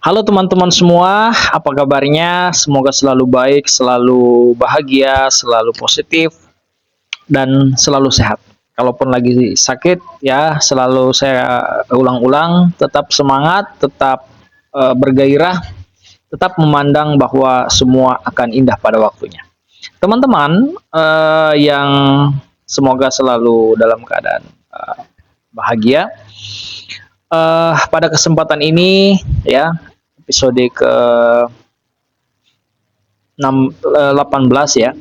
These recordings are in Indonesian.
Halo teman-teman semua, apa kabarnya? Semoga selalu baik, selalu bahagia, selalu positif, dan selalu sehat. Kalaupun lagi sakit, ya selalu saya ulang-ulang, tetap semangat, tetap bergairah, tetap memandang bahwa semua akan indah pada waktunya. Teman-teman yang semoga selalu dalam keadaan bahagia, pada kesempatan ini ya episode ke 18 ya.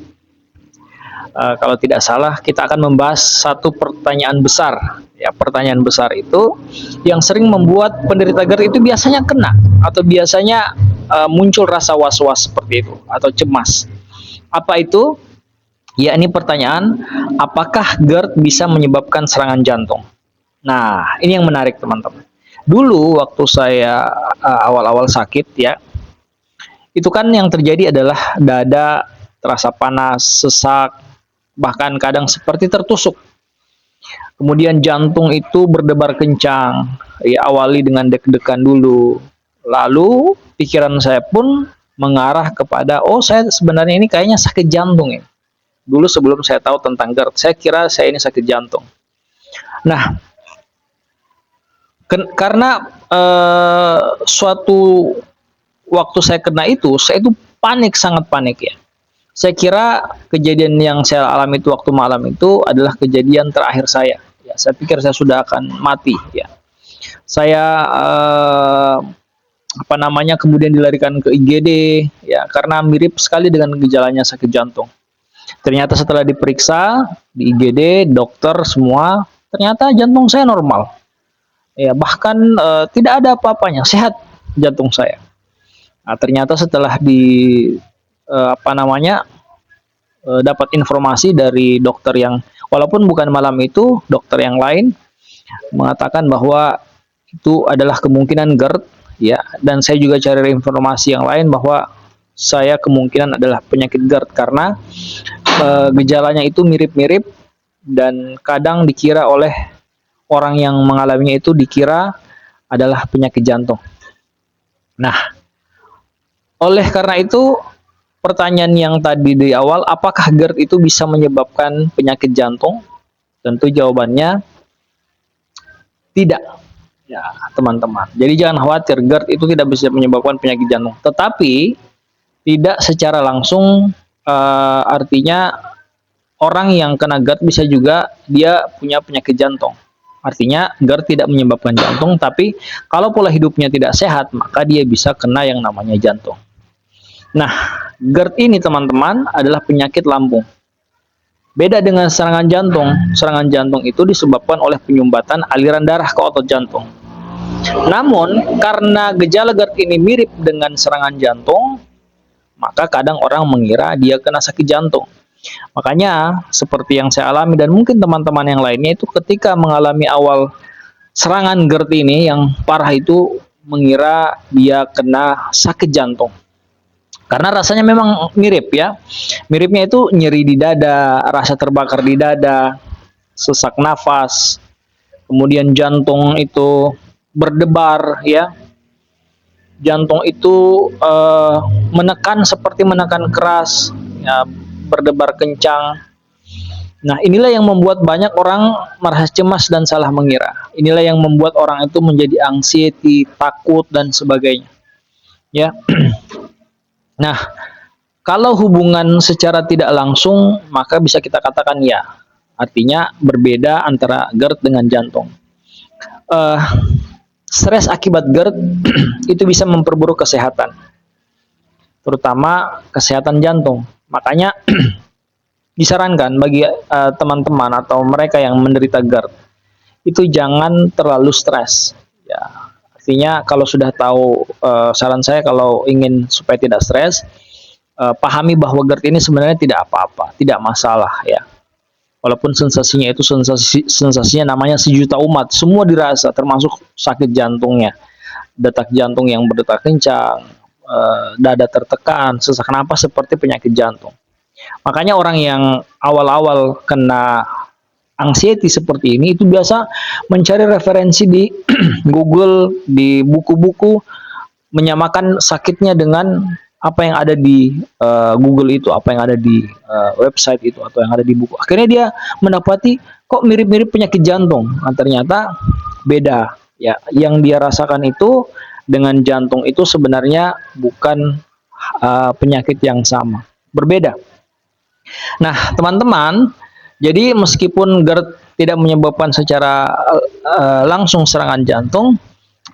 Kalau tidak salah kita akan membahas satu pertanyaan besar. Ya, pertanyaan besar itu yang sering membuat penderita GERD itu biasanya kena atau biasanya muncul rasa was-was seperti itu atau cemas. Apa itu? Ya, ini pertanyaan, apakah GERD bisa menyebabkan serangan jantung? Nah, ini yang menarik teman-teman. Dulu waktu saya awal-awal sakit ya, itu kan yang terjadi adalah dada terasa panas, sesak, bahkan kadang seperti tertusuk. Kemudian jantung itu berdebar kencang, ya awali dengan deg-degan dulu. Lalu pikiran saya pun mengarah kepada, oh saya sebenarnya ini kayaknya sakit jantung ya. Dulu sebelum saya tahu tentang GERD, saya kira saya ini sakit jantung. Nah, karena suatu waktu saya kena itu, saya itu panik, sangat panik ya. Saya kira kejadian yang saya alami itu waktu malam itu adalah kejadian terakhir saya. Ya, saya pikir saya sudah akan mati. Ya, saya apa namanya kemudian dilarikan ke IGD ya karena mirip sekali dengan gejalanya sakit jantung. Ternyata setelah diperiksa di IGD, dokter semua, ternyata jantung saya normal. Ya, bahkan tidak ada apa-apanya, sehat jantung saya. Nah, ternyata setelah di apa namanya dapat informasi dari dokter yang walaupun bukan malam itu, dokter yang lain mengatakan bahwa itu adalah kemungkinan GERD ya, dan saya juga cari informasi yang lain bahwa saya kemungkinan adalah penyakit GERD karena gejalanya itu mirip-mirip dan kadang dikira oleh orang yang mengalaminya itu dikira adalah penyakit jantung. Nah, oleh karena itu pertanyaan yang tadi di awal, apakah GERD itu bisa menyebabkan penyakit jantung? Tentu jawabannya tidak. Ya, teman-teman. Jadi jangan khawatir, GERD itu tidak bisa menyebabkan penyakit jantung. Tetapi tidak secara langsung artinya orang yang kena GERD bisa juga dia punya penyakit jantung. Artinya GERD tidak menyebabkan jantung, tapi kalau pola hidupnya tidak sehat, maka dia bisa kena yang namanya jantung. Nah, GERD ini teman-teman adalah penyakit lambung. Beda dengan serangan jantung. Serangan jantung itu disebabkan oleh penyumbatan aliran darah ke otot jantung. Namun, karena gejala GERD ini mirip dengan serangan jantung, maka kadang orang mengira dia kena sakit jantung. Makanya, seperti yang saya alami dan mungkin teman-teman yang lainnya itu ketika mengalami awal serangan GERD ini yang parah itu mengira dia kena sakit jantung. Karena rasanya memang mirip ya. Miripnya itu nyeri di dada, rasa terbakar di dada, sesak nafas, kemudian jantung itu berdebar ya. Jantung itu menekan seperti menekan keras, ya, berdebar kencang. Nah, inilah yang membuat banyak orang merasa cemas dan salah mengira. Inilah yang membuat orang itu menjadi anxiety, takut dan sebagainya. Ya. Nah, kalau hubungan secara tidak langsung, maka bisa kita katakan ya. Artinya berbeda antara GERD dengan jantung. Uh, Stres akibat GERD itu bisa memperburuk kesehatan, terutama kesehatan jantung. Makanya disarankan bagi teman-teman atau mereka yang menderita GERD itu jangan terlalu stres. Ya, artinya kalau sudah tahu, saran saya kalau ingin supaya tidak stres, pahami bahwa GERD ini sebenarnya tidak apa-apa, tidak masalah ya. Walaupun sensasinya itu sensasinya namanya sejuta umat, semua dirasa termasuk sakit jantungnya, detak jantung yang berdetak kencang, dada tertekan, sesak napas seperti penyakit jantung. Makanya orang yang awal-awal kena anxiety seperti ini itu biasa mencari referensi di Google, di buku-buku menyamakan sakitnya dengan apa yang ada di Google itu, apa yang ada di website itu, atau yang ada di buku. Akhirnya dia mendapati kok mirip-mirip penyakit jantung. Nah, ternyata beda. Ya, yang dia rasakan itu dengan jantung itu sebenarnya bukan penyakit yang sama, berbeda. Nah, teman-teman, jadi meskipun GERD tidak menyebabkan secara langsung serangan jantung,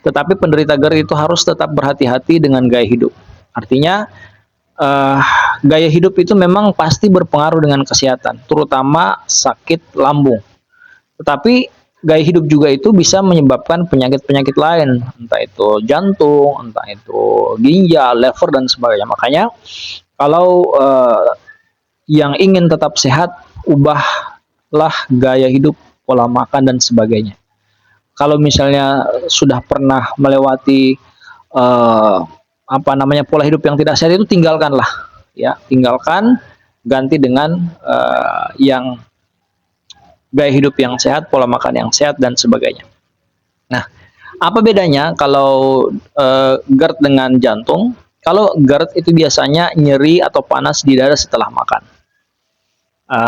tetapi penderita GERD itu harus tetap berhati-hati dengan gaya hidup. Artinya, gaya hidup itu memang pasti berpengaruh dengan kesehatan, terutama sakit lambung. Tetapi gaya hidup juga itu bisa menyebabkan penyakit-penyakit lain, entah itu jantung, entah itu ginjal, liver, dan sebagainya. Makanya, kalau yang ingin tetap sehat, ubahlah gaya hidup, pola makan, dan sebagainya. Kalau misalnya sudah pernah melewati pola hidup yang tidak sehat, itu tinggalkanlah, ya, tinggalkan, ganti dengan yang gaya hidup yang sehat, pola makan yang sehat, dan sebagainya. Nah, apa bedanya kalau GERD dengan jantung? Kalau GERD itu biasanya nyeri atau panas di dada setelah makan.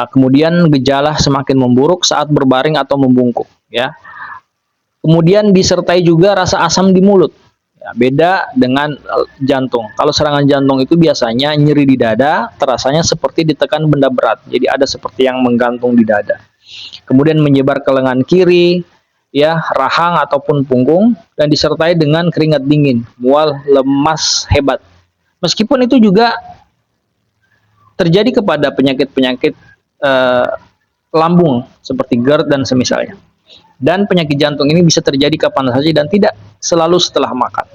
Kemudian gejala semakin memburuk saat berbaring atau membungkuk, ya. Kemudian disertai juga rasa asam di mulut. Ya, beda dengan jantung. Kalau serangan jantung itu biasanya nyeri di dada, terasanya seperti ditekan benda berat. Jadi ada seperti yang menggantung di dada. Kemudian menyebar ke lengan kiri, ya, rahang ataupun punggung, dan disertai dengan keringat dingin, mual, lemas hebat. Meskipun itu juga terjadi kepada penyakit-penyakit lambung seperti GERD dan semisalnya. Dan penyakit jantung ini bisa terjadi kapan saja dan tidak selalu setelah makan.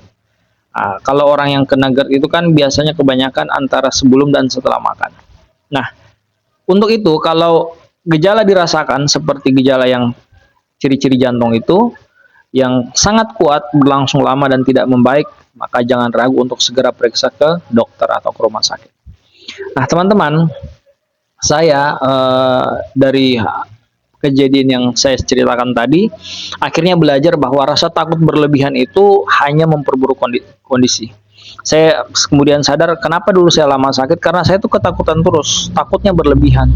Kalau orang yang kena GERD itu kan biasanya kebanyakan antara sebelum dan setelah makan. Nah, untuk itu kalau gejala dirasakan seperti gejala yang ciri-ciri jantung itu yang sangat kuat, berlangsung lama dan tidak membaik, maka jangan ragu untuk segera periksa ke dokter atau ke rumah sakit. Nah, teman-teman, saya dari kejadian yang saya ceritakan tadi, akhirnya belajar bahwa rasa takut berlebihan itu hanya memperburuk kondisi. Saya kemudian sadar kenapa dulu saya lama sakit, karena saya tuh ketakutan terus, takutnya berlebihan,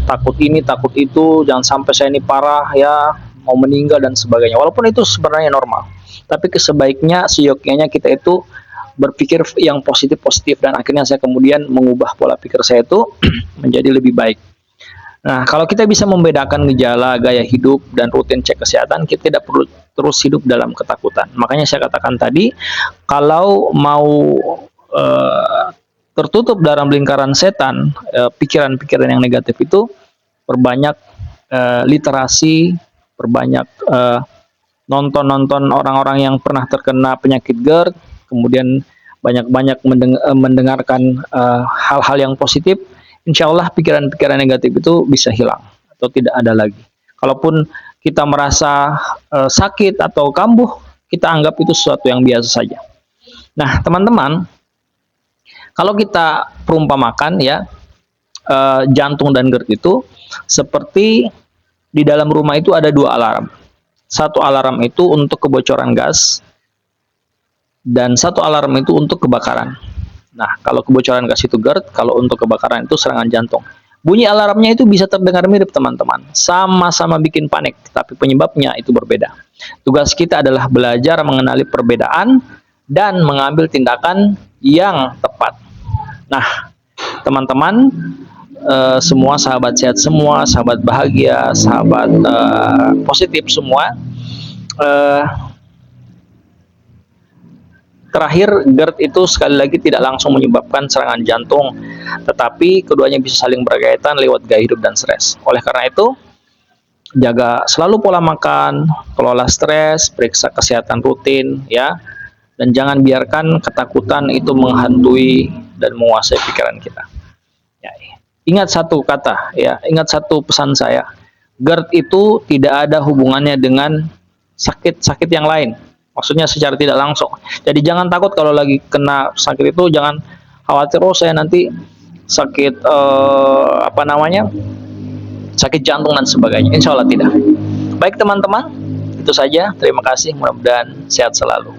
takut ini, takut itu, jangan sampai saya ini parah, ya, mau meninggal dan sebagainya. Walaupun itu sebenarnya normal, tapi sebaiknya seyogyanya kita itu berpikir yang positif-positif, dan akhirnya saya kemudian mengubah pola pikir saya itu menjadi lebih baik. Nah, kalau kita bisa membedakan gejala, gaya hidup, dan rutin cek kesehatan, kita tidak perlu terus hidup dalam ketakutan. Makanya saya katakan tadi, kalau mau tertutup dalam lingkaran setan, pikiran-pikiran yang negatif itu, perbanyak literasi, perbanyak nonton-nonton orang-orang yang pernah terkena penyakit GERD, kemudian banyak-banyak mendengarkan hal-hal yang positif, insya Allah pikiran-pikiran negatif itu bisa hilang atau tidak ada lagi. Kalaupun kita merasa sakit atau kambuh, kita anggap itu sesuatu yang biasa saja. Nah, teman-teman, kalau kita perumpamakan, ya, jantung dan GERD itu seperti di dalam rumah itu ada dua alarm. Satu alarm itu untuk kebocoran gas, dan satu alarm itu untuk kebakaran. Nah, kalau kebocoran gas itu GERD, kalau untuk kebakaran itu serangan jantung. Bunyi alarmnya itu bisa terdengar mirip, teman-teman. Sama-sama bikin panik, tapi penyebabnya itu berbeda. Tugas kita adalah belajar mengenali perbedaan dan mengambil tindakan yang tepat. Nah, teman-teman, semua sahabat sehat semua, sahabat bahagia, sahabat positif semua, terakhir, GERD itu sekali lagi tidak langsung menyebabkan serangan jantung, tetapi keduanya bisa saling berkaitan lewat gaya hidup dan stres. Oleh karena itu, jaga selalu pola makan, kelola stres, periksa kesehatan rutin, ya, dan jangan biarkan ketakutan itu menghantui dan menguasai pikiran kita. Ya, ingat satu kata, ya, ingat satu pesan saya, GERD itu tidak ada hubungannya dengan sakit-sakit yang lain. Maksudnya secara tidak langsung. Jadi jangan takut kalau lagi kena sakit itu, jangan khawatir, oh saya nanti sakit sakit jantung dan sebagainya. Insya Allah tidak. Baik teman-teman, itu saja. Terima kasih. Mudah-mudahan sehat selalu.